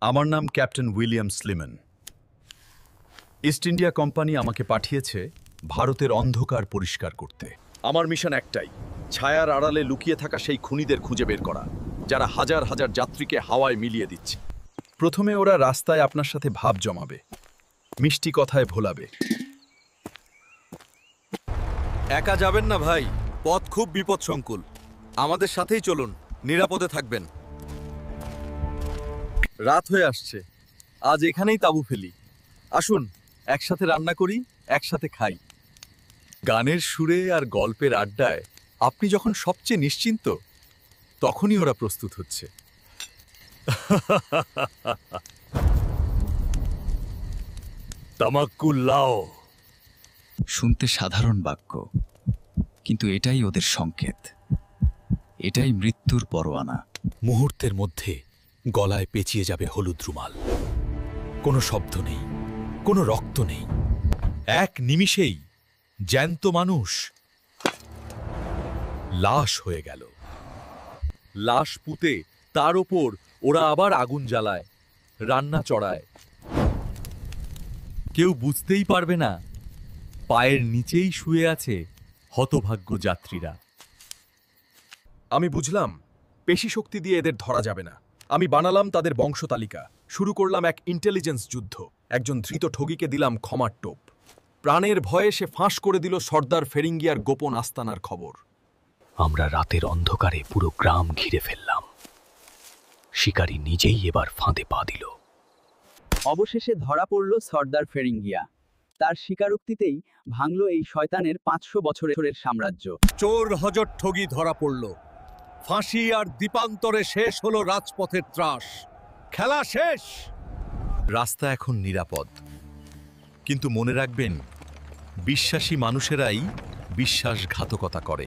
আমার নাম captain William Sleeman. East India company আমাকে পাঠিয়েছে ভারতের অন্ধকার পরিষ্কার করতে। আমার মিশন একটাই, ছায়ার আড়ালে লুকিয়ে থাকা সেই খুনিদের খুঁজে বের করা, যারা হাজার হাজার যাত্রীকে হাওয়ায় মিলিয়ে দিচ্ছে। প্রথমে ওরা রাস্তায় আপনার সাথে ভাব জমাবে, মিষ্টি কথায় ভোলাবে। একা যাবেন না ভাই, পথ খুব বিপদসংকুল। আমাদের সাথেই চলুন, নিরাপদে থাকবেন। রাত হয়ে আসছে, আজ এখানেই তাঁবু ফেলি। আসুন, একসাথে রান্না করি, একসাথে খাই। গানের সুরে আর গল্পের আড্ডায় আপনি যখন সবচেয়ে নিশ্চিন্ত, তখনই ওরা প্রস্তুত হচ্ছে। তামাক্কুল্লাহ। শুনতে সাধারণ বাক্য, কিন্তু এটাই ওদের সংকেত। এটাই মৃত্যুর পরোয়ানা। মুহূর্তের মধ্যে গলায় পেঁচিয়ে যাবে হলুদ রুমাল। কোনো শব্দ নেই, কোনো রক্ত নেই। এক নিমিষেই জ্যান্ত মানুষ লাশ হয়ে গেল। লাশ পুঁতে তার ওপর ওরা আবার আগুন জ্বালায়, রান্না চড়ায়। কেউ বুঝতেই পারবে না পায়ের নিচেই শুয়ে আছে হতভাগ্য যাত্রীরা। আমি বুঝলাম, পেশি শক্তি দিয়ে এদের ধরা যাবে না। আমি বানালাম তাদের বংশতালিকা, শুরু করলাম এক ইন্টেলিজেন্স যুদ্ধ। একজন ধৃত ঠগীকে দিলাম ক্ষমার টোপ। প্রাণের ভয়ে সে ফাঁস করে দিল সর্দার ফেরিঙ্গিয়ার গোপন আস্তানার খবর। আমরা রাতের অন্ধকারে পুরো গ্রাম ঘিরে ফেললাম। শিকারী নিজেই এবার ফাঁদে পা দিল। অবশেষে ধরা পড়ল সর্দার ফেরিঙ্গিয়া। তার স্বীকারোক্তিতেই ভাঙল এই শয়তানের 500 বছরের সাম্রাজ্য। চোর হজর ঠগী ধরা পড়ল। ফাঁসি আর দ্বীপান্তরে শেষ হলো রাজপথের ত্রাস। খেলা শেষ। রাস্তা এখন নিরাপদ, কিন্তু মনে রাখবেন, বিশ্বাসী মানুষেরাই বিশ্বাসঘাতকতা করে।